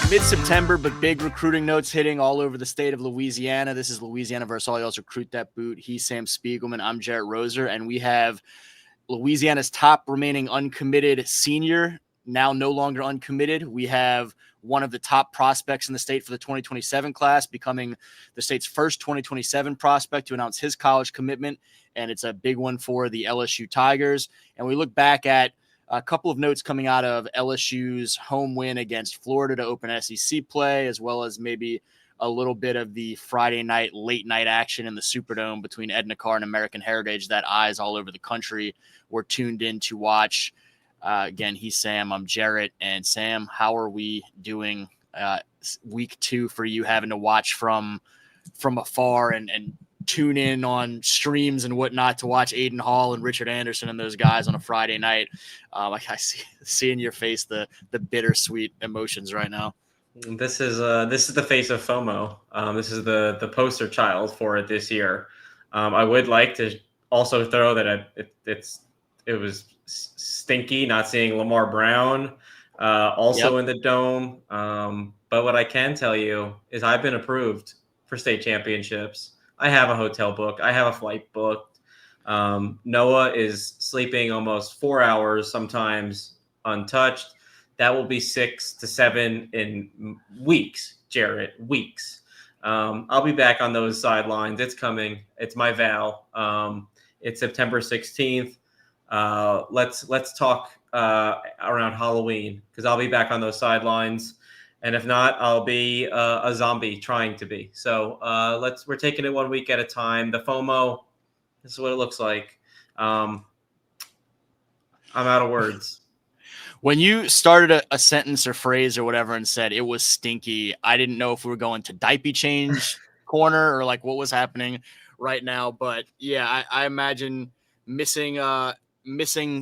Mid-September, but big recruiting notes hitting all over the state of Louisiana. This is Louisiana versus all y'all's Recruit That Boot. He's Sam Spiegelman. I'm Jarrett Roser, and we have Louisiana's top remaining uncommitted senior, now no longer uncommitted. We have one of the top prospects in the state for the 2027 class, becoming the state's first 2027 prospect to announce his college commitment, and it's a big one for the LSU Tigers. And we look back at a couple of notes coming out of LSU's home win against Florida to open SEC play, as well as maybe a little bit of the Friday night, late night action in the Superdome between Edna Carr and American Heritage that eyes all over the country were tuned in to watch. Again, he's Sam, I'm Jarrett. And Sam, how are we doing week 2 for you, having to watch from afar and tune in on streams and whatnot to watch Aiden Hall and Richard Anderson and those guys on a Friday night? I see in your face the bittersweet emotions right now. This is the face of FOMO. This is the poster child for it this year. I would like to also throw that it was stinky not seeing Lamar Brown in the Dome. But what I can tell you is I've been approved for state championships. I have a hotel booked. I have a flight booked. Noah is sleeping almost 4 hours, sometimes untouched. That will be 6 to 7 in weeks, Jarrett, weeks. I'll be back on those sidelines. It's coming. It's my vow. It's September 16th. Let's talk around Halloween, because I'll be back on those sidelines. And if not, I'll be a zombie trying to be. So we're taking it 1 week at a time. The FOMO, this is what it looks like. I'm out of words. When you started a sentence or phrase or whatever and said it was stinky, I didn't know if we were going to diaper change corner or like what was happening right now. But yeah, I imagine missing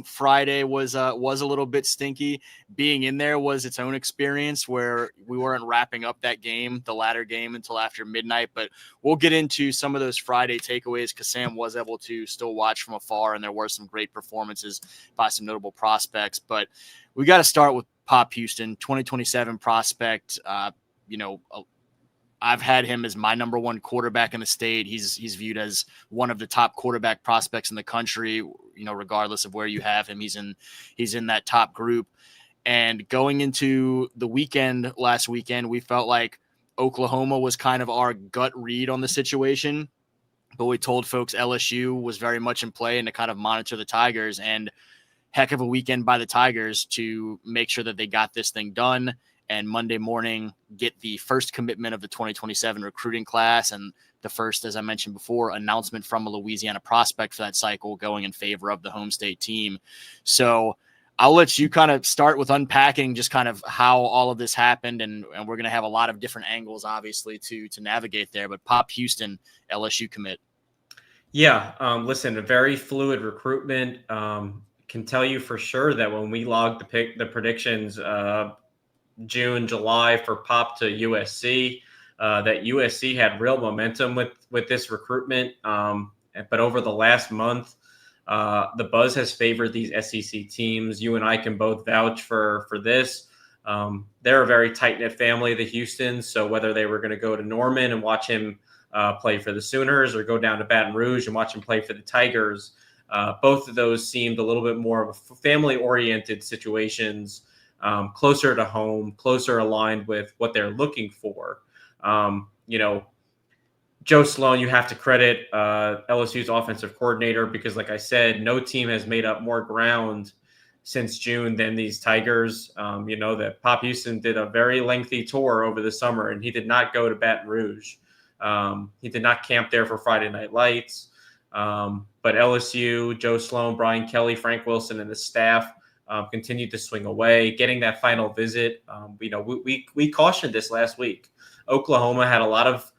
Friday was a little bit stinky. Being in there was its own experience where we weren't wrapping up that game, the latter game, until after midnight. But we'll get into some of those Friday takeaways because Sam was able to still watch from afar, and there were some great performances by some notable prospects. But we got to start with Pop Houston, 2027 prospect. I've had him as my number one quarterback in the state. He's viewed as one of the top quarterback prospects in the country, regardless of where you have him. He's in that top group. And going into the last weekend, we felt like Oklahoma was kind of our gut read on the situation, but we told folks LSU was very much in play and to kind of monitor the Tigers, and heck of a weekend by the Tigers to make sure that they got this thing done. And Monday morning, get the first commitment of the 2027 recruiting class and the first, as I mentioned before, announcement from a Louisiana prospect for that cycle going in favor of the home state team. So I'll let you kind of start with unpacking just kind of how all of this happened. And we're going to have a lot of different angles, obviously, to navigate there. But Pop Houston, LSU commit. Yeah, listen, a very fluid recruitment. Can tell you for sure that when we logged the predictions June, July for Pop to USC, that USC had real momentum with this recruitment. But over the last month, the buzz has favored these SEC teams. You and I can both vouch for this. They're a very tight-knit family, the Houstons. So whether they were going to go to Norman and watch him play for the Sooners or go down to Baton Rouge and watch him play for the Tigers, both of those seemed a little bit more of a family-oriented situations, closer to home, closer aligned with what they're looking for. Joe Sloan, you have to credit LSU's offensive coordinator because, like I said, no team has made up more ground since June than these Tigers. That Pop Houston did a very lengthy tour over the summer, and he did not go to Baton Rouge. He did not camp there for Friday Night Lights. But LSU, Joe Sloan, Brian Kelly, Frank Wilson, and the staff continued to swing away, getting that final visit. We cautioned this last week. Oklahoma had a lot of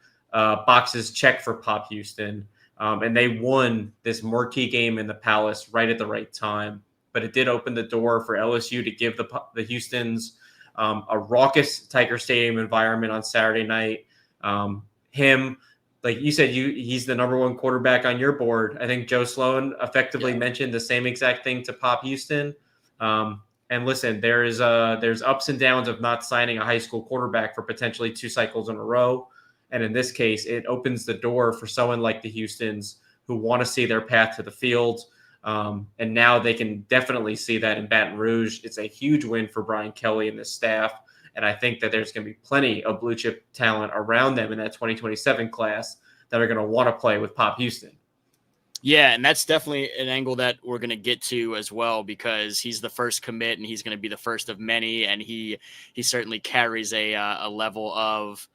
boxes checked for Pop Houston, and they won this marquee game in the Palace right at the right time. But it did open the door for LSU to give the Houstons a raucous Tiger Stadium environment on Saturday night. like you said, he's the number one quarterback on your board. I think Joe Sloan effectively mentioned the same exact thing to Pop Houston. And listen, there's ups and downs of not signing a high school quarterback for potentially 2 cycles in a row. And in this case, it opens the door for someone like the Houstons who want to see their path to the field. And now they can definitely see that in Baton Rouge. It's a huge win for Brian Kelly and the staff. And I think that there's going to be plenty of blue chip talent around them in that 2027 class that are going to want to play with Pop Houston. Yeah, and that's definitely an angle that we're going to get to as well, because he's the first commit and he's going to be the first of many. And he certainly carries a level of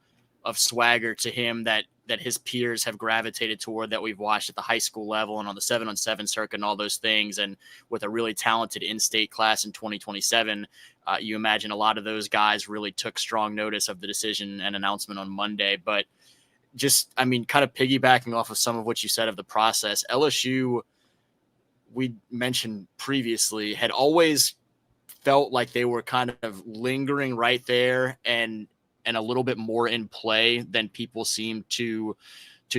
swagger to him that his peers have gravitated toward, that we've watched at the high school level and on the 7-on-7 circuit and all those things. And with a really talented in-state class in 2027, you imagine a lot of those guys really took strong notice of the decision and announcement on Monday. But just, I mean, kind of piggybacking off of some of what you said of the process, LSU, we mentioned previously, had always felt like they were kind of lingering right there and a little bit more in play than people seem to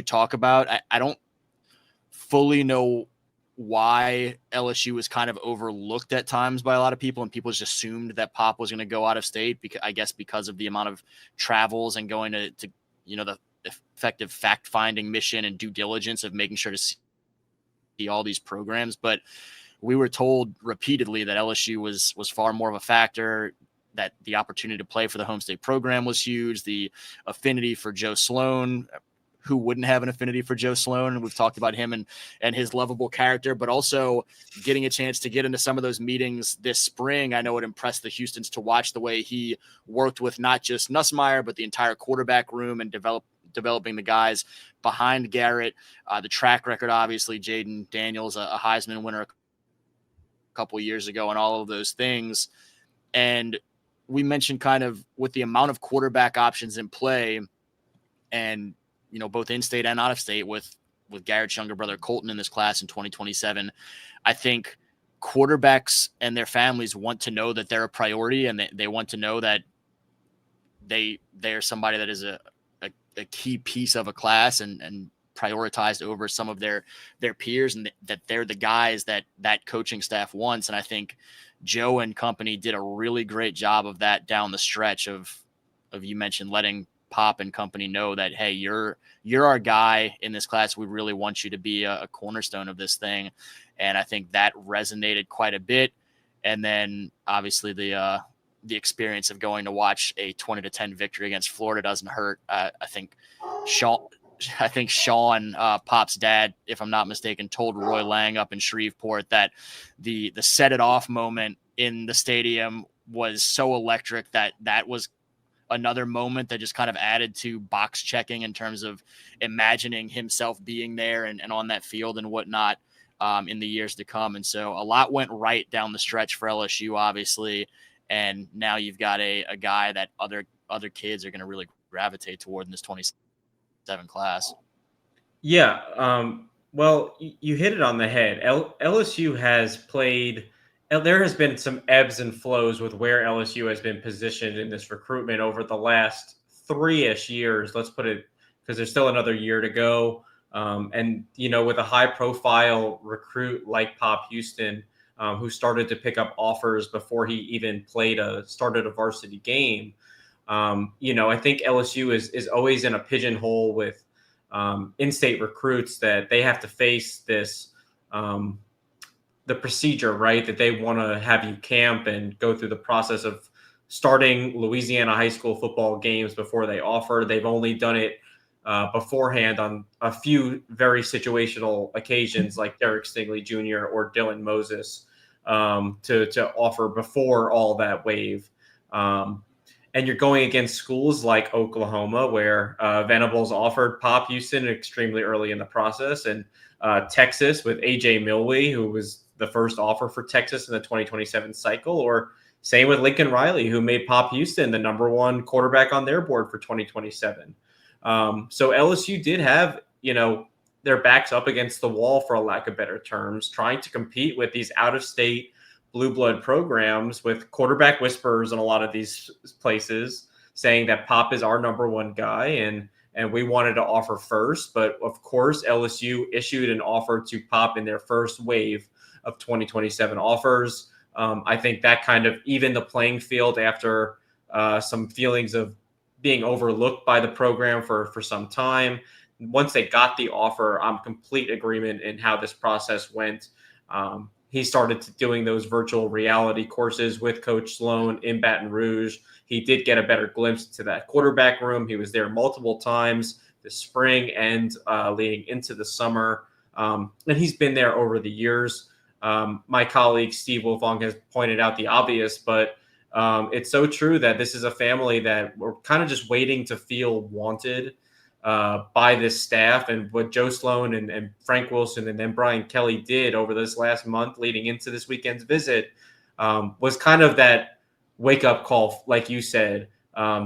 talk about. I don't fully know why LSU was kind of overlooked at times by a lot of people, and people just assumed that Pop was going to go out of state, because of the amount of travels and going to the effective fact-finding mission and due diligence of making sure to see all these programs. But we were told repeatedly that LSU was far more of a factor, that the opportunity to play for the home state program was huge. The affinity for Joe Sloan, who wouldn't have an affinity for Joe Sloan? And we've talked about him and his lovable character, but also getting a chance to get into some of those meetings this spring. I know it impressed the Houstons to watch the way he worked with not just Nussmeier, but the entire quarterback room and developing the guys behind Garrett. The track record, obviously, Jaden Daniels, a Heisman winner a couple of years ago, and all of those things. And we mentioned kind of with the amount of quarterback options in play, and both in state and out of state, with Garrett's younger brother Colton in this class in 2027, I think quarterbacks and their families want to know that they're a priority, and they want to know that they're somebody that is a key piece of a class and prioritized over some of their peers, and that they're the guys that coaching staff wants. And I think Joe and company did a really great job of that down the stretch of you mentioned letting Pop and company know that, hey, you're our guy in this class. We really want you to be a cornerstone of this thing. And I think that resonated quite a bit. And then obviously the experience of going to watch a 20-10 victory against Florida doesn't hurt. I think Sean, Pop's dad, if I'm not mistaken, told Roy Lang up in Shreveport that the set it off moment in the stadium was so electric that was another moment that just kind of added to box checking in terms of imagining himself being there and on that field and whatnot in the years to come. And so a lot went right down the stretch for LSU, obviously. And now you've got a guy that other kids are going to really gravitate toward in this 27 class. Yeah. Well, you hit it on the head. LSU has played. There has been some ebbs and flows with where LSU has been positioned in this recruitment over the last 3-ish years. Let's put it, because there's still another year to go. And with a high-profile recruit like Pop Houston, who started to pick up offers before he even started a varsity game. I think LSU is always in a pigeonhole with in-state recruits, that they have to face this, the procedure, right? That they want to have you camp and go through the process of starting Louisiana high school football games before they offer. They've only done it beforehand on a few very situational occasions, like Derek Stingley Jr. or Dylan Moses, to offer before all that wave. And you're going against schools like Oklahoma, where Venables offered Pop Houston extremely early in the process, and Texas with A.J. Milwee, who was the first offer for Texas in the 2027 cycle, or same with Lincoln Riley, who made Pop Houston the number one quarterback on their board for 2027. So LSU did have, their backs up against the wall, for a lack of better terms, trying to compete with these out-of-state blue blood programs, with quarterback whisperers in a lot of these places saying that Pop is our number one guy. And and we wanted to offer first. But of course, LSU issued an offer to Pop in their first wave of 2027 offers. I think that kind of evened the playing field after some feelings of being overlooked by the program for some time. Once they got the offer, I'm complete agreement in how this process went. He started doing those virtual reality courses with Coach Sloan in Baton Rouge. He did get a better glimpse to that quarterback room. He was there multiple times this spring and leading into the summer. And he's been there over the years. My colleague Steve Wolfong has pointed out the obvious, but it's so true that this is a family that we're kind of just waiting to feel wanted by this staff. And what Joe Sloan and Frank Wilson and then Brian Kelly did over this last month leading into this weekend's visit was kind of that wake-up call, like you said.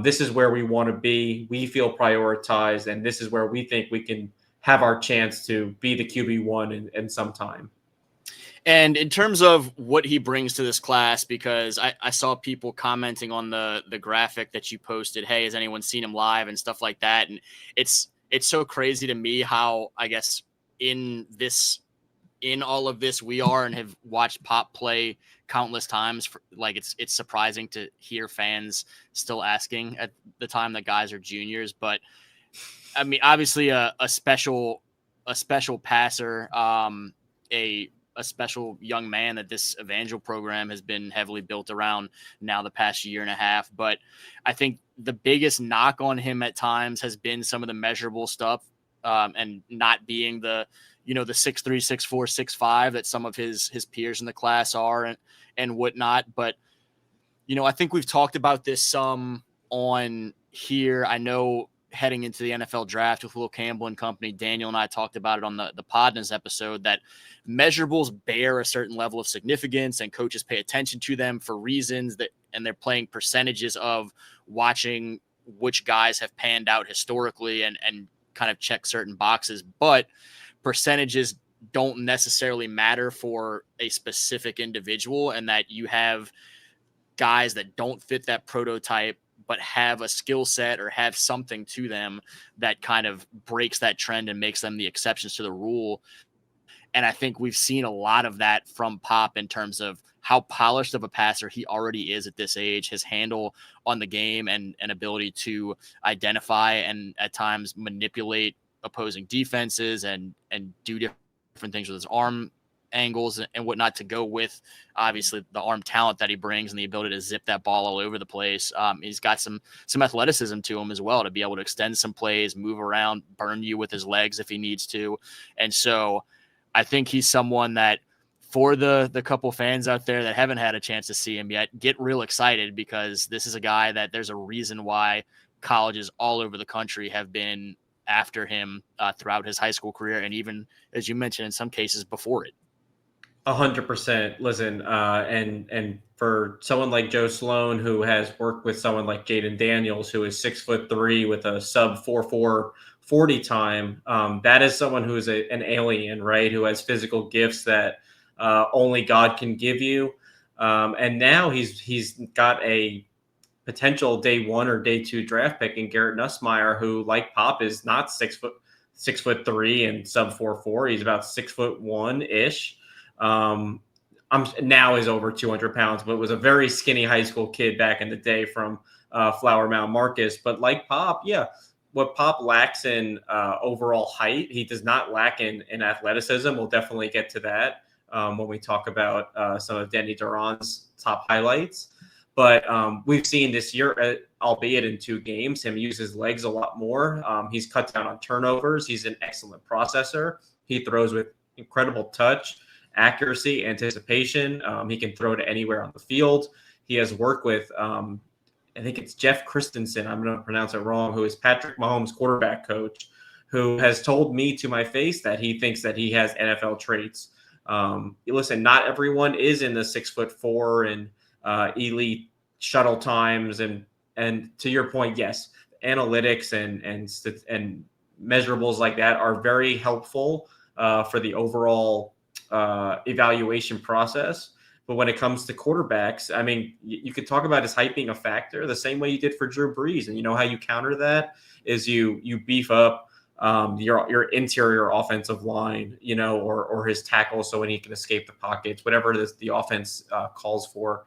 This is where we want to be. We feel prioritized, and this is where we think we can have our chance to be the QB1 in some time. And in terms of what he brings to this class, because I saw people commenting on the graphic that you posted, hey, has anyone seen him live and stuff like that? And it's so crazy to me how, I guess, in all of this we are and have watched Pop play countless times. It's surprising to hear fans still asking at the time that guys are juniors. But I mean, obviously a special passer, a special young man that this Evangel program has been heavily built around now the past year and a half. But I think the biggest knock on him at times has been some of the measurable stuff and not being the 6'3", 6'4", 6'5" that some of his peers in the class are and whatnot. But, I think we've talked about this some on here. I know heading into the NFL draft with Will Campbell and company, Daniel and I talked about it on the Podnas episode, that measurables bear a certain level of significance and coaches pay attention to them for reasons and they're playing percentages of watching which guys have panned out historically and kind of check certain boxes. But percentages don't necessarily matter for a specific individual, and that you have guys that don't fit that prototype but have a skill set or have something to them that kind of breaks that trend and makes them the exceptions to the rule. And I think we've seen a lot of that from Pop in terms of how polished of a passer he already is at this age, his handle on the game and ability to identify and at times manipulate opposing defenses and do different things with his arm angles and whatnot to go with obviously the arm talent that he brings and the ability to zip that ball all over the place. He's got some athleticism to him as well to be able to extend some plays, move around, burn you with his legs if he needs to. And so I think he's someone that, for the couple fans out there that haven't had a chance to see him yet, get real excited, because this is a guy that there's a reason why colleges all over the country have been after him throughout his high school career. And even, as you mentioned, in some cases before it. 100%. Listen, and for someone like Joe Sloan, who has worked with someone like Jaden Daniels, who is 6'3" with a sub 4.4 40 time, that is someone who is an alien, right? Who has physical gifts that only God can give you. And now he's got a potential day 1 or day 2 draft pick in Garrett Nussmeier, who, like Pop, is not 6'3" and sub 4.4. He's about 6'1" ish. Now is over 200 pounds, but was a very skinny high school kid back in the day from Flower Mound Marcus. But like Pop, what Pop lacks in overall height, he does not lack in athleticism. We'll definitely get to that when we talk about some of Denny Duran's top highlights. But we've seen this year, albeit in 2 games, him use his legs a lot more. He's cut down on turnovers. He's an excellent processor. He throws with incredible touch, accuracy, anticipation. He can throw to anywhere on the field. He has worked with, I think it's Jeff Christensen, I'm going to pronounce it wrong, who is Patrick Mahomes' quarterback coach, who has told me to my face that he thinks that he has NFL traits. Listen, not everyone is in the 6'4" and elite shuttle times. And to your point, yes, analytics and measurables like that are very helpful for the overall evaluation process. But when it comes to quarterbacks, I mean, you could talk about his height being a factor the same way you did for Drew Brees. And you know how you counter that is you beef up your interior offensive line, you know, or his tackle so when he can escape the pockets, whatever the offense calls for.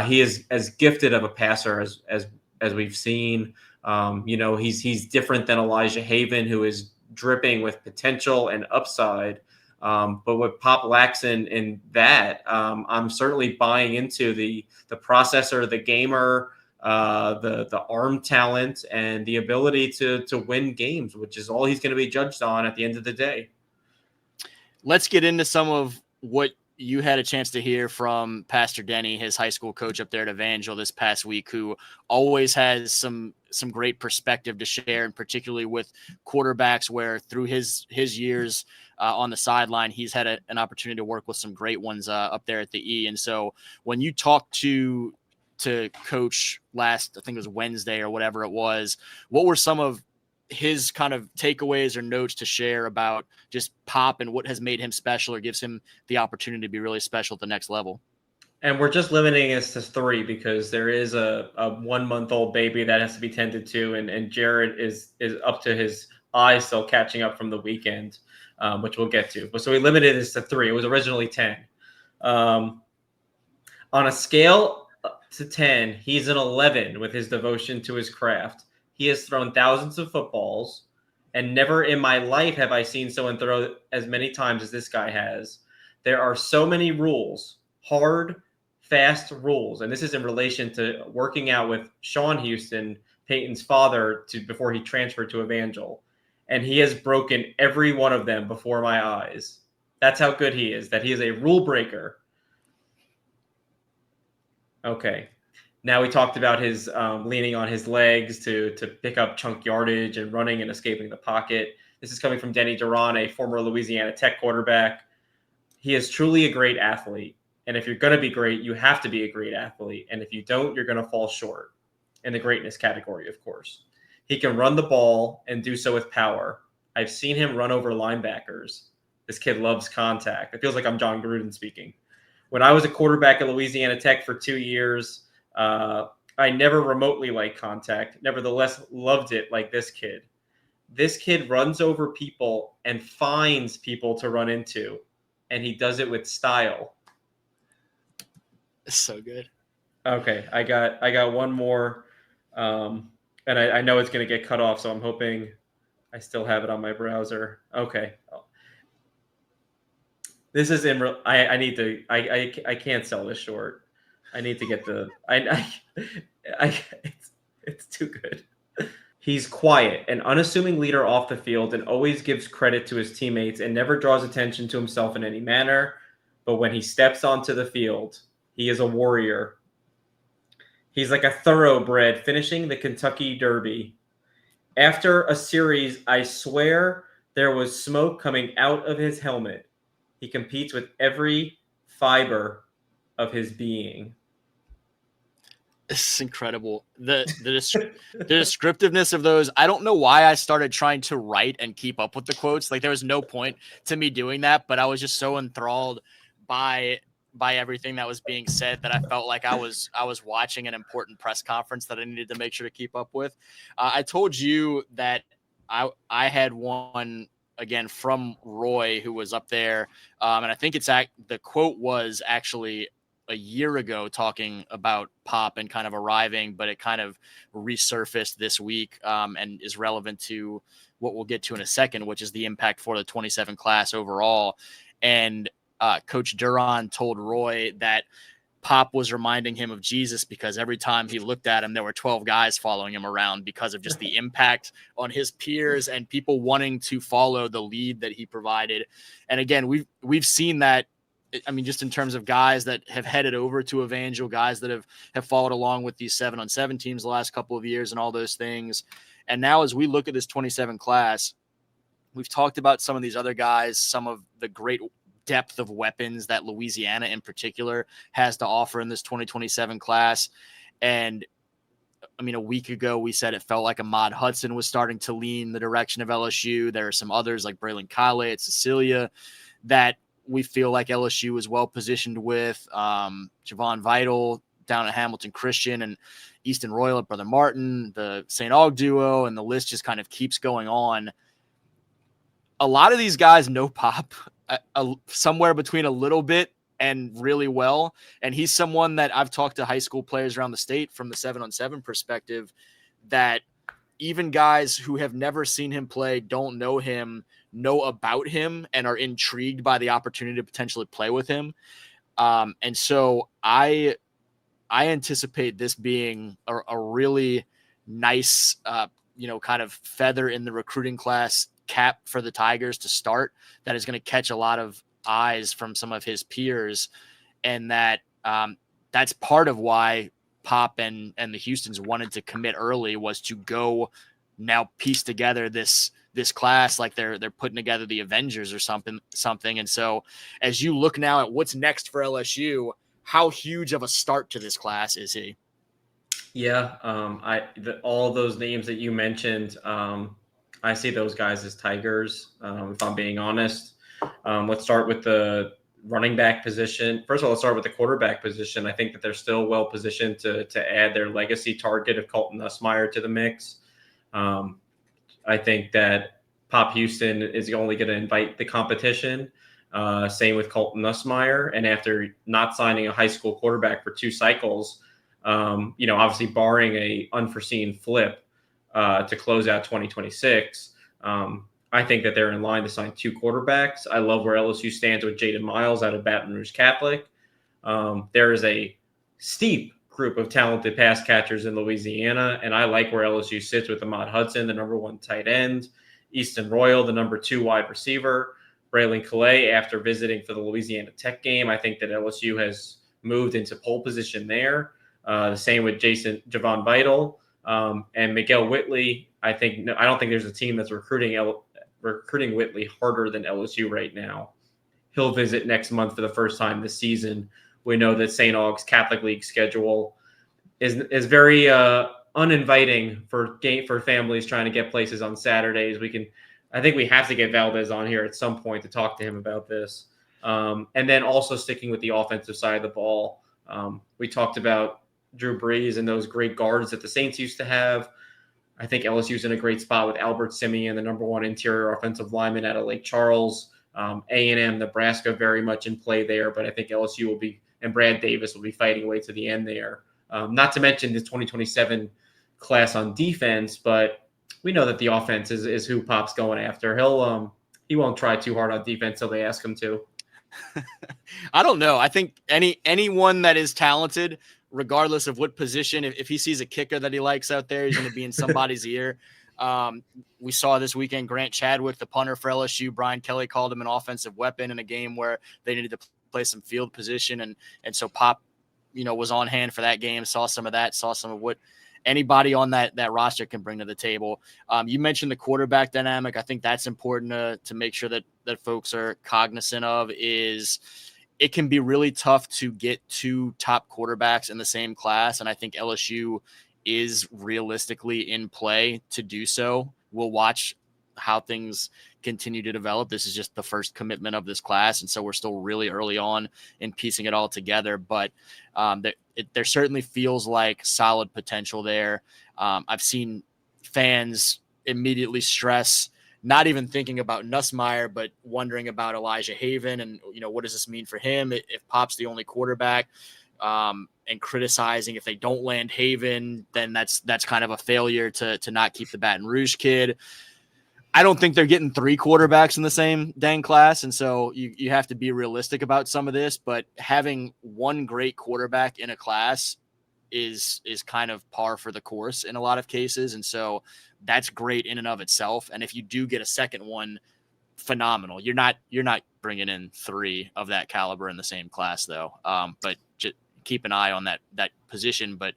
He is as gifted of a passer as we've seen. You know, he's different than Elijah Haven, who is dripping with potential and upside. But what Pop lacks in that, I'm certainly buying into the processor, the gamer, the arm talent, and the ability to win games, which is all he's going to be judged on at the end of the day. Let's get into some of what you had a chance to hear from Pastor Denny, his high school coach up there at Evangel this past week, who always has some great perspective to share, and particularly with quarterbacks, where through his years on the sideline, he's had an opportunity to work with some great ones up there at the E. And so when you talked to coach last, I think it was Wednesday or whatever it was, what were some of his kind of takeaways or notes to share about just Pop and what has made him special or gives him the opportunity to be really special at the next level? And we're just limiting this to 3 because there is a 1-month-old baby that has to be tended to, and Jared is up to his eyes still catching up from the weekend, which we'll get to. But so we limited this to 3. It was originally 10. On a scale to 10, he's an 11 with his devotion to his craft. He has thrown thousands of footballs, and never in my life have I seen someone throw as many times as this guy has. There are so many rules, hard, fast rules. And this is in relation to working out with Sean Houston, Peyton's father, before he transferred to Evangel. And he has broken every one of them before my eyes. That's how good he is, that he is a rule breaker. Okay. Now we talked about his leaning on his legs to pick up chunk yardage and running and escaping the pocket. This is coming from Denny Duran, a former Louisiana Tech quarterback. He is truly a great athlete. And if you're going to be great, you have to be a great athlete. And if you don't, you're going to fall short in the greatness category, of course. He can run the ball and do so with power. I've seen him run over linebackers. This kid loves contact. It feels like I'm John Gruden speaking. When I was a quarterback at Louisiana Tech for 2 years, I never remotely liked contact. Nevertheless, loved it like this kid. This kid runs over people and finds people to run into, and he does it with style. It's so good. Okay, I got one more, and I know it's going to get cut off, so I'm hoping I still have it on my browser. Okay. This is in. I need to. I can't sell this short. I need to get the. It's too good. He's quiet, an unassuming leader off the field, and always gives credit to his teammates and never draws attention to himself in any manner. But when he steps onto the field, he is a warrior. He's like a thoroughbred finishing the Kentucky Derby. After a series, I swear there was smoke coming out of his helmet. He competes with every fiber of his being. It's incredible. The descriptiveness of those. I don't know why I started trying to write and keep up with the quotes. Like there was no point to me doing that, but I was just so enthralled by everything that was being said that I felt like I was watching an important press conference that I needed to make sure to keep up with. I told you that I had one again from Roy, who was up there, and I think the quote was actually a year ago talking about Pop and kind of arriving, but it kind of resurfaced this week and is relevant to what we'll get to in a second, which is the impact for the 27 class overall. And Coach Duran told Roy that Pop was reminding him of Jesus because every time he looked at him, there were 12 guys following him around because of just the impact on his peers and people wanting to follow the lead that he provided. And again, we've seen that. I mean, just in terms of guys that have headed over to Evangel, guys that have followed along with these 7-on-7 teams the last couple of years and all those things. And now as we look at this 27 class, we've talked about some of these other guys, some of the great depth of weapons that Louisiana in particular has to offer in this 2027 class. And I mean, a week ago, we said it felt like Ahmad Hudson was starting to lean the direction of LSU. There are some others like Braylon Kale at Cecilia that we feel like LSU is well positioned with Javon Vital down at Hamilton Christian and Easton Royal at Brother Martin, the St. Aug duo, and the list just kind of keeps going on. A lot of these guys know Pop somewhere between a little bit and really well. And he's someone that I've talked to high school players around the state from the 7-on-7 perspective, that even guys who have never seen him play, don't know him, know about him, and are intrigued by the opportunity to potentially play with him. And so I anticipate this being a really nice, kind of feather in the recruiting class cap for the Tigers to start, that is going to catch a lot of eyes from some of his peers. And that's part of why Pop and the Houstons wanted to commit early, was to go now piece together this class like they're putting together the Avengers or something. And so as you look now at what's next for LSU, how huge of a start to this class is he? Yeah, all those names that you mentioned, I see those guys as Tigers, if I'm being honest. Let's start with the running back position. First of all, let's start with the quarterback position. I think that they're still well positioned to add their legacy target of Colton Nussmeier to the mix. I think that Pop Houston is only going to invite the competition. Same with Colton Nussmeier. And after not signing a high school quarterback for 2 cycles, obviously barring a unforeseen flip to close out 2026, I think that they're in line to sign 2 quarterbacks. I love where LSU stands with Jaden Miles out of Baton Rouge Catholic. There is a steep group of talented pass catchers in Louisiana, and I like where LSU sits with Ahmad Hudson, the number 1 tight end, Easton Royal, the number 2 wide receiver, Braylon Calais after visiting for the Louisiana Tech game. I think that LSU has moved into pole position there. The same with Javon Vital and Miguel Whitley. I don't think there's a team that's recruiting Whitley harder than LSU right now. He'll visit next month for the first time this season. We know that St. Aug's Catholic League schedule is very uninviting for families trying to get places on Saturdays. I think we have to get Valdez on here at some point to talk to him about this. And then also sticking with the offensive side of the ball, we talked about Drew Brees and those great guards that the Saints used to have. I think LSU's in a great spot with Albert Simeon, the number 1 interior offensive lineman out of Lake Charles. A&M, Nebraska, very much in play there, but I think LSU and Brad Davis will be fighting away to the end there. Not to mention the 2027 class on defense, but we know that the offense is who Pop's going after. He won't try too hard on defense till they ask him to. I don't know. I think anyone that is talented, regardless of what position, if he sees a kicker that he likes out there, he's going to be in somebody's ear. We saw this weekend Grant Chadwick, the punter for LSU, Brian Kelly called him an offensive weapon in a game where they needed to play some field position. And so Pop, was on hand for that game, saw some of what anybody on that roster can bring to the table. You mentioned the quarterback dynamic. I think that's important to make sure that folks are cognizant of. Is it can be really tough to get 2 top quarterbacks in the same class. And I think LSU is realistically in play to do so. We'll watch how things continue to develop. This is just the first commitment of this class. And so we're still really early on in piecing it all together, but there certainly feels like solid potential there. I've seen fans immediately stress, not even thinking about Nussmeier, but wondering about Elijah Haven and, what does this mean for him if Pop's the only quarterback, and criticizing if they don't land Haven, then that's kind of a failure to not keep the Baton Rouge kid. I don't think they're getting 3 quarterbacks in the same dang class. And so you have to be realistic about some of this, but having 1 great quarterback in a class is kind of par for the course in a lot of cases. And so that's great in and of itself. And if you do get a second one, phenomenal. You're not bringing in 3 of that caliber in the same class though. But just keep an eye on that position, but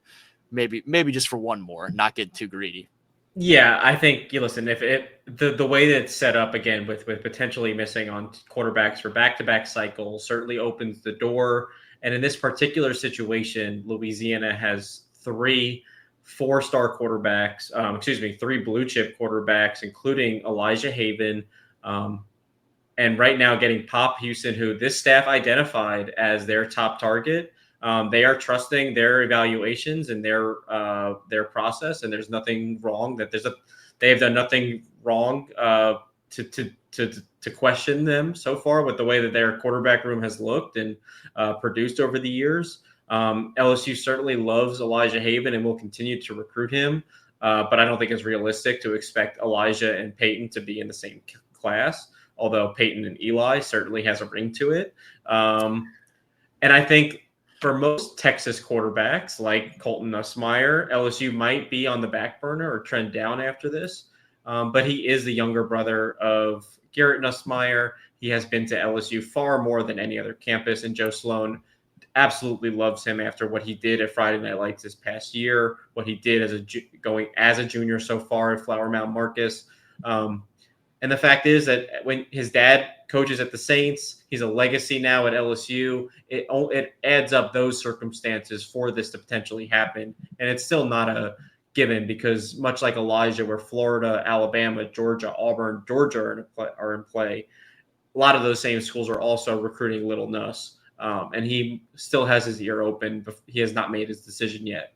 maybe just for 1 more, not get too greedy. Yeah, I think listen, if the way that it's set up again with potentially missing on quarterbacks for back-to-back cycles certainly opens the door. And in this particular situation, Louisiana has 3 4-star quarterbacks, 3 blue chip quarterbacks, including Elijah Haven, And right now getting Pop Houston, who this staff identified as their top target. They are trusting their evaluations and their process, and there's nothing wrong. They have done nothing wrong to question them so far with the way that their quarterback room has looked and produced over the years. LSU certainly loves Elijah Haven and will continue to recruit him, but I don't think it's realistic to expect Elijah and Peyton to be in the same class. Although Peyton and Eli certainly has a ring to it, and I think for most Texas quarterbacks like Colton Nussmeier, LSU might be on the back burner or trend down after this. But he is the younger brother of Garrett Nussmeier. He has been to LSU far more than any other campus, and Joe Sloan absolutely loves him after what he did at Friday Night Lights this past year, what he did going as a junior so far at Flower Mound Marcus. And the fact is that when his dad coaches at the Saints, he's a legacy now at LSU. It adds up those circumstances for this to potentially happen. And it's still not a given because much like Elijah, where Florida, Alabama, Georgia, Auburn, Georgia are in play, a lot of those same schools are also recruiting Little Nuss. And he still has his ear open, but he has not made his decision yet.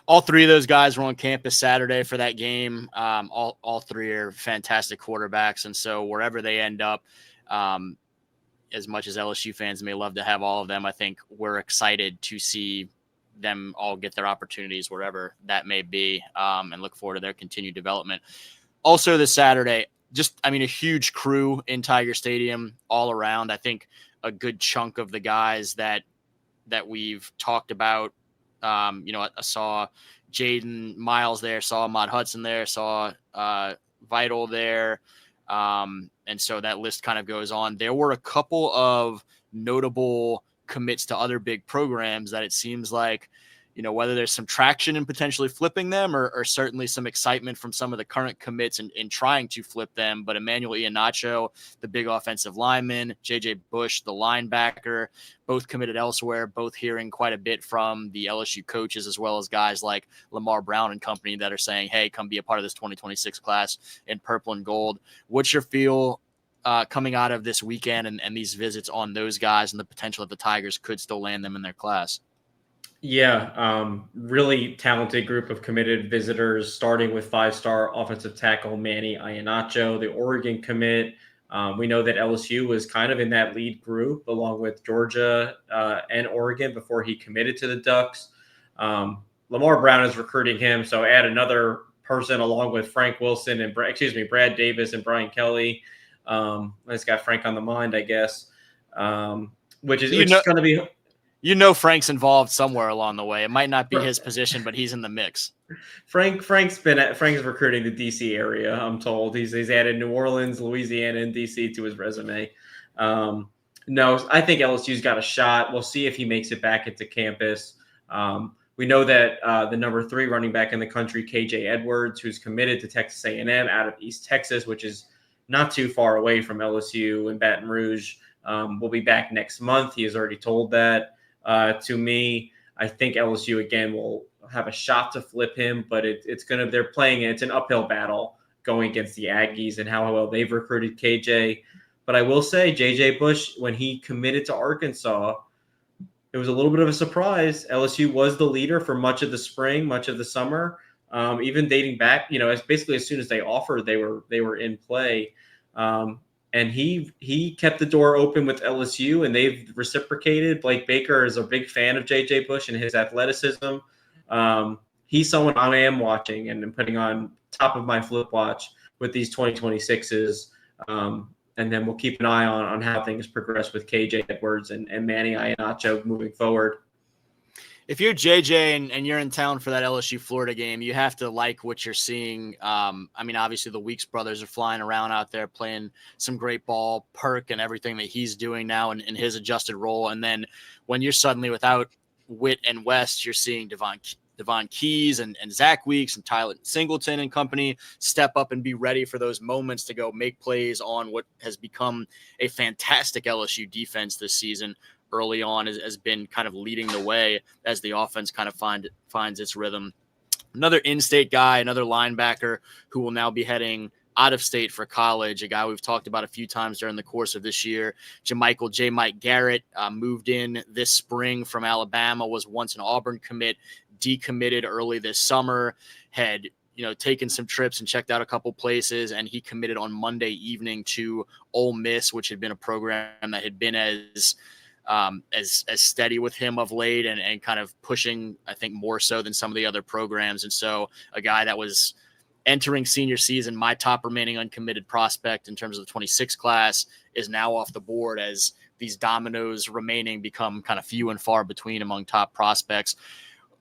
All three of those guys were on campus Saturday for that game. All three are fantastic quarterbacks. And so wherever they end up, as much as LSU fans may love to have all of them, I think we're excited to see them all get their opportunities wherever that may be, and look forward to their continued development. Also this Saturday, a huge crew in Tiger Stadium all around. I think a good chunk of the guys that we've talked about, I saw Jaden Miles there, saw Ahmad Hudson there, saw Vital there. And so that list kind of goes on. There were a couple of notable commits to other big programs that it seems like, whether there's some traction in potentially flipping them or certainly some excitement from some of the current commits in trying to flip them. But Emmanuel Iheanacho, the big offensive lineman, JJ Bush, the linebacker, both committed elsewhere, both hearing quite a bit from the LSU coaches, as well as guys like Lamar Brown and company that are saying, hey, come be a part of this 2026 class in purple and gold. What's your feel coming out of this weekend and these visits on those guys and the potential that the Tigers could still land them in their class? Yeah, really talented group of committed visitors, starting with five-star offensive tackle Manny Iheanacho, the Oregon commit. We know that LSU was kind of in that lead group along with Georgia and Oregon before he committed to the Ducks. Lamar Brown is recruiting him, so add another person along with Frank Wilson and Brad Davis and Brian Kelly. I just got Frank on the mind, I guess, which is going to be. Frank's involved somewhere along the way. It might not be his position, but he's in the mix. Frank's recruiting the DC area. I'm told he's added New Orleans, Louisiana, and DC to his resume. No, I think LSU's got a shot. We'll see if he makes it back into campus. We know that the number 3 running back in the country, KJ Edwards, who's committed to Texas A&M out of East Texas, which is not too far away from LSU in Baton Rouge, will be back next month. He has already told that. To me, I think LSU again will have a shot to flip him, but it's an uphill battle going against the Aggies and how well they've recruited KJ. But I will say JJ Bush, when he committed to Arkansas, it was a little bit of a surprise. LSU was the leader for much of the spring, much of the summer, even dating back, as basically as soon as they offered, they were in play. And he kept the door open with LSU, and they've reciprocated. Blake Baker is a big fan of JJ Bush and his athleticism. He's someone I am watching and putting on top of my flip watch with these 2026s. And then we'll keep an eye on how things progress with KJ Edwards and Manny Iheanacho moving forward. If you're JJ and you're in town for that LSU Florida game, you have to like what you're seeing. Obviously the Weeks brothers are flying around out there playing some great ball, Perk and everything that he's doing now in his adjusted role. And then when you're suddenly without Witt and West, you're seeing Devon Keys and Zach Weeks and Tyler Singleton and company step up and be ready for those moments to go make plays on what has become a fantastic LSU defense this season. Early on has been kind of leading the way as the offense kind of finds its rhythm. Another in-state guy, another linebacker who will now be heading out of state for college, a guy we've talked about a few times during the course of this year. J. Mike Garrett moved in this spring from Alabama, was once an Auburn commit, decommitted early this summer, had taken some trips and checked out a couple places, and he committed on Monday evening to Ole Miss, which had been a program that had been as steady with him of late and kind of pushing, I think, more so than some of the other programs. And so a guy that was entering senior season, my top remaining uncommitted prospect in terms of the 26 class, is now off the board as these dominoes remaining become kind of few and far between among top prospects.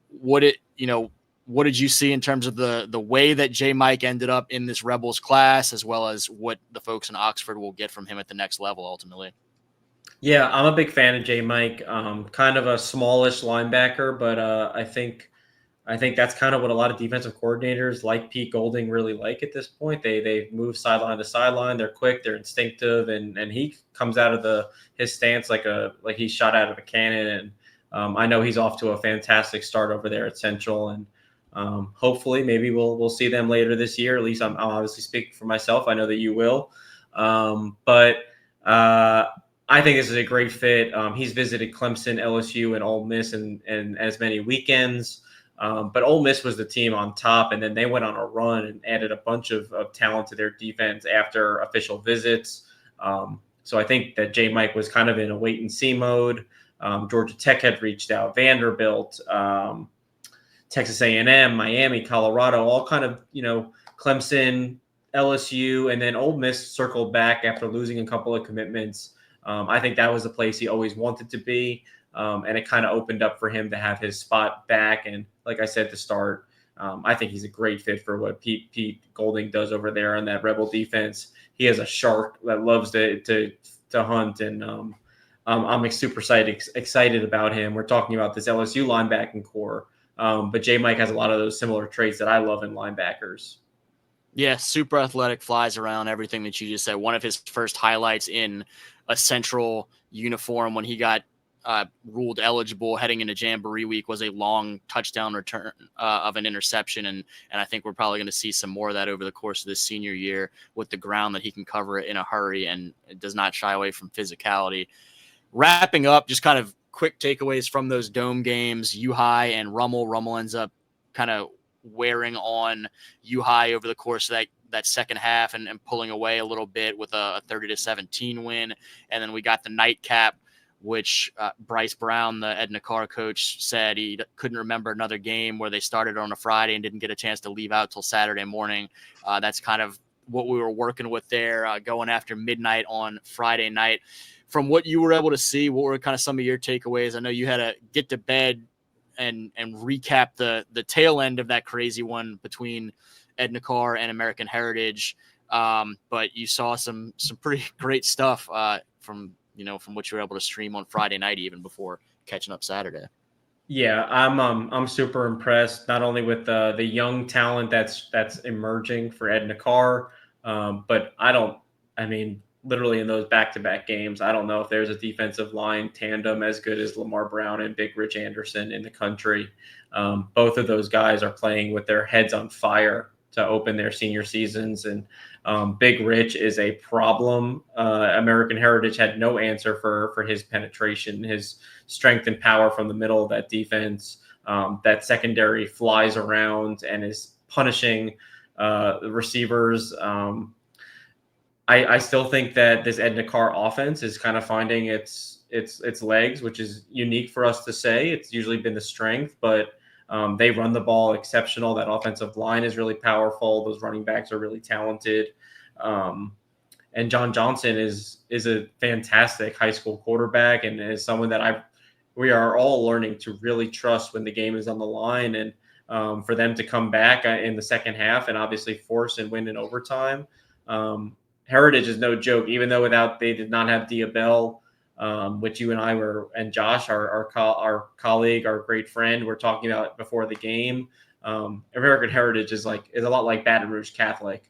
What did you see in terms of the way that J. Mike ended up in this Rebels class, as well as what the folks in Oxford will get from him at the next level ultimately? Yeah, I'm a big fan of J. Mike. Kind of a smallish linebacker, but I think that's kind of what a lot of defensive coordinators like Pete Golding really like at this point. They move sideline to sideline. They're quick, they're instinctive, and he comes out of his stance like he's shot out of a cannon. And I know he's off to a fantastic start over there at Central, and hopefully maybe we'll see them later this year. At least I'll obviously speak for myself. I know that you will, but I think this is a great fit. He's visited Clemson, LSU, and Ole Miss in as many weekends. But Ole Miss was the team on top, and then they went on a run and added a bunch of talent to their defense after official visits. So I think that J. Mike was kind of in a wait-and-see mode. Georgia Tech had reached out, Vanderbilt, Texas A&M, Miami, Colorado, all kind of, Clemson, LSU, and then Ole Miss circled back after losing a couple of commitments. I think that was the place he always wanted to be. And it kind of opened up for him to have his spot back. And like I said to start, I think he's a great fit for what Pete Golding does over there on that Rebel defense. He has a shark that loves to hunt, and I'm super excited about him. We're talking about this LSU linebacking core, but J. Mike has a lot of those similar traits that I love in linebackers. Yeah, super athletic, flies around, everything that you just said. One of his first highlights in a Central uniform when he got ruled eligible heading into Jamboree week was a long touchdown return of an interception. And I think we're probably going to see some more of that over the course of this senior year with the ground that he can cover it in a hurry and does not shy away from physicality. Wrapping up, just kind of quick takeaways from those dome games, U-High and Rummel. Rummel ends up kind of wearing on U-High over the course of that second half and pulling away a little bit with a 30-17 win. And then we got the nightcap, which Bryce Brown, the Edna Carr coach, said he couldn't remember another game where they started on a Friday and didn't get a chance to leave out till Saturday morning. That's kind of what we were working with there, going after midnight on Friday night. From what you were able to see, what were kind of some of your takeaways? I know you had to get to bed and recap the tail end of that crazy one between Edna Carr and American Heritage. But you saw some pretty great stuff from what you were able to stream on Friday night, even before catching up Saturday. Yeah, I'm super impressed, not only with the young talent that's emerging for Edna Carr, but literally in those back-to-back games, I don't know if there's a defensive line tandem as good as Lamar Brown and Big Rich Anderson in the country. Both of those guys are playing with their heads on fire to open their senior seasons, and Big Rich is a problem. American Heritage had no answer for his penetration, his strength and power from the middle of that defense. That secondary flies around and is punishing the receivers. I still think that this Edna Carr offense is kind of finding its legs, which is unique for us to say. It's usually been the strength, but they run the ball exceptional. That offensive line is really powerful. Those running backs are really talented. And John Johnson is a fantastic high school quarterback and is someone that we are all learning to really trust when the game is on the line. And for them to come back in the second half and obviously force and win in overtime, Heritage is no joke, even though they did not have Diabell, which you and I and Josh, our colleague, our great friend, were talking about before the game. American Heritage is a lot like Baton Rouge Catholic.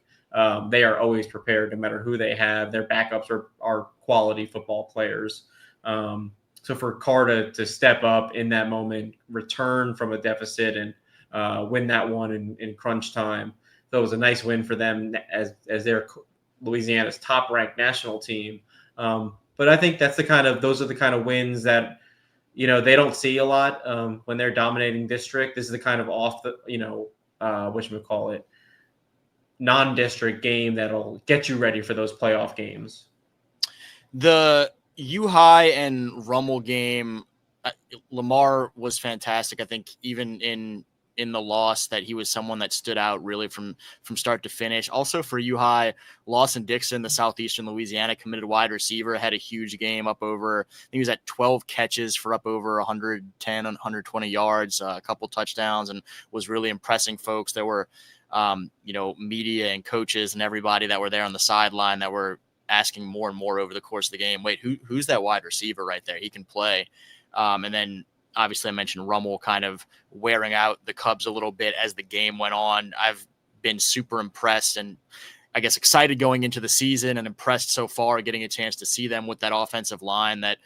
They are always prepared no matter who they have. Their backups are quality football players. So for Carr to step up in that moment, return from a deficit and win that one in crunch time, though it was a nice win for them as their Louisiana's top ranked national team. But I think those are the kind of wins that, they don't see a lot when they're dominating district. This is the kind of whatchamacallit, non-district game that'll get you ready for those playoff games. The U-High and Rummel game, Lamar was fantastic. I think even in the loss that he was someone that stood out really from start to finish. Also for U-High, Lawson Dixon, the Southeastern Louisiana committed wide receiver, had a huge game up over, I think he was at 12 catches for up over 110, 120 yards, a couple touchdowns, and was really impressing folks. There were, media and coaches and everybody that were there on the sideline that were asking more and more over the course of the game, wait, who's that wide receiver right there? He can play. And then obviously I mentioned Rummel kind of wearing out the Cubs a little bit as the game went on. I've been super impressed and I guess excited going into the season and impressed so far getting a chance to see them with that offensive line that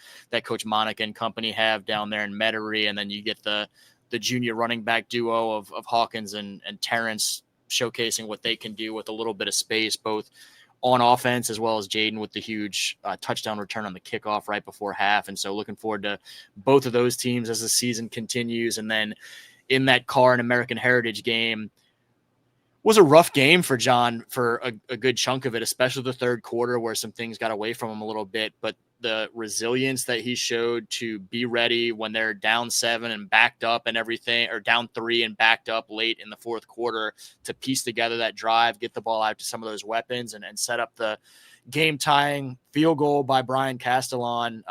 Coach Monica and company have down there in Metairie. And then you get the junior running back duo of Hawkins and Terrence showcasing what they can do with a little bit of space, both on offense, as well as Jaden with the huge touchdown return on the kickoff right before half. And so looking forward to both of those teams as the season continues. And then in that Carr and American Heritage game was a rough game for John for a good chunk of it, especially the third quarter where some things got away from him a little bit. But the resilience that he showed to be ready when they're down 7 and backed up and everything, or down 3 and backed up late in the fourth quarter, to piece together that drive, get the ball out to some of those weapons and set up the game tying field goal by Brian Castellon,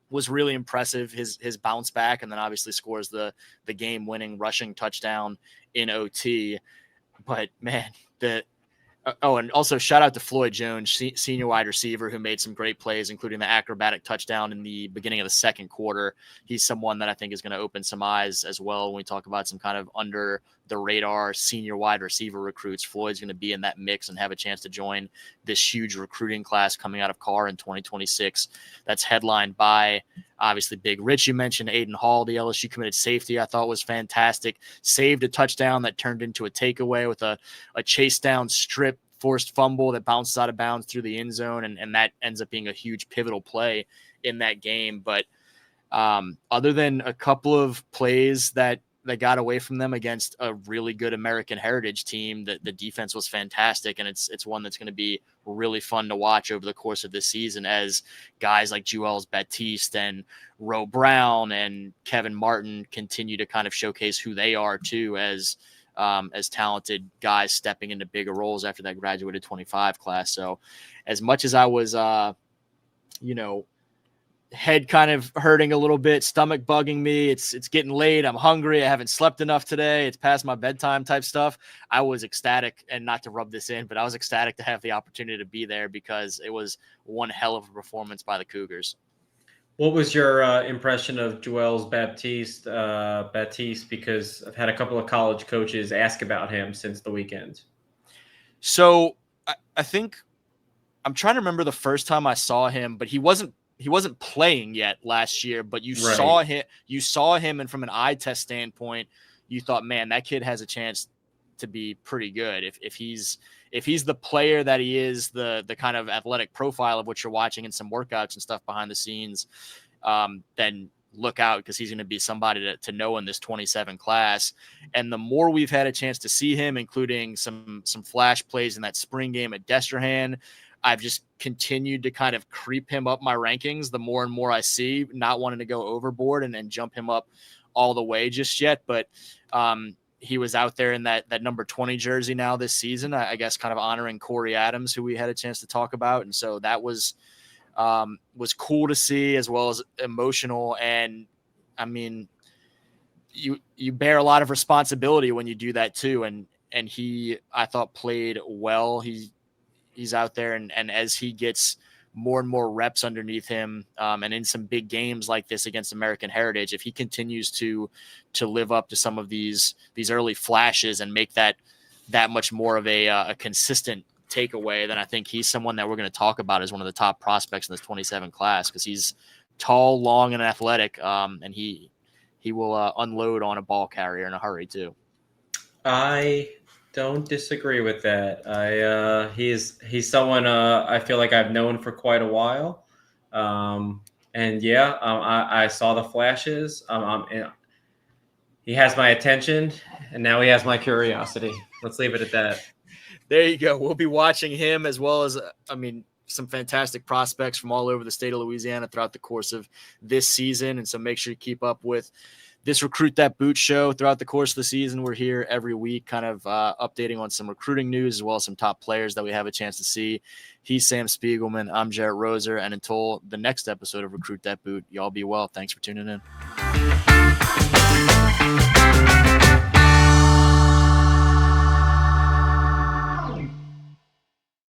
was really impressive. His bounce back, and then obviously scores the game winning rushing touchdown in OT. But man, and also shout out to Floyd Jones, senior wide receiver, who made some great plays, including the acrobatic touchdown in the beginning of the second quarter. He's someone that I think is going to open some eyes as well when we talk about some kind of under the radar senior wide receiver recruits. Floyd's going to be in that mix and have a chance to join this huge recruiting class coming out of Carr in 2026. That's headlined by obviously Big Rich. You mentioned Aiden Hall, the LSU committed safety, I thought was fantastic. Saved a touchdown that turned into a takeaway with a chase down strip forced fumble that bounces out of bounds through the end zone. And that ends up being a huge pivotal play in that game. But other than a couple of plays that got away from them against a really good American Heritage team, the defense was fantastic. And it's one that's going to be really fun to watch over the course of this season as guys like Juelz Baptiste and Roe Brown and Kevin Martin continue to kind of showcase who they are too, as talented guys stepping into bigger roles after that graduated 25 class. So as much as I was, head kind of hurting a little bit, stomach bugging me, it's getting late, I'm hungry, I haven't slept enough today, it's past my bedtime type stuff, I was ecstatic, and not to rub this in, but I was ecstatic to have the opportunity to be there because it was one hell of a performance by the Cougars. What was your impression of Juelz Baptiste? Because I've had a couple of college coaches ask about him since the weekend. So I think I'm trying to remember the first time I saw him, but he wasn't playing yet last year, but you saw him, and from an eye test standpoint, you thought, man, that kid has a chance to be pretty good. If he's the player that he is, the kind of athletic profile of what you're watching in some workouts and stuff behind the scenes, then look out, because he's going to be somebody to know in this 27 class. And the more we've had a chance to see him, including some flash plays in that spring game at Destrehan, I've just continued to kind of creep him up my rankings the more and more I see, not wanting to go overboard and jump him up all the way just yet. But he was out there in that number 20 jersey now this season, I guess kind of honoring Corey Adams, who we had a chance to talk about. And so that was cool to see, as well as emotional. And I mean, you bear a lot of responsibility when you do that too. And he, I thought, played well. He's out there, and as he gets more and more reps underneath him, and in some big games like this against American Heritage, if he continues to live up to some of these early flashes and make that much more of a consistent takeaway, then I think he's someone that we're going to talk about as one of the top prospects in this 27 class, because he's tall, long, and athletic, and he will unload on a ball carrier in a hurry too. I don't disagree with that. He's someone I feel like I've known for quite a while, and yeah, I saw the flashes. And he has my attention, and now he has my curiosity. Let's leave it at that. There you go. We'll be watching him as well as, some fantastic prospects from all over the state of Louisiana throughout the course of this season. And so make sure you keep up with this Recruit That Boot show throughout the course of the season. We're here every week kind of updating on some recruiting news as well as some top players that we have a chance to see. He's Sam Spiegelman. I'm Jarrett Roser. And until the next episode of Recruit That Boot, y'all be well. Thanks for tuning in.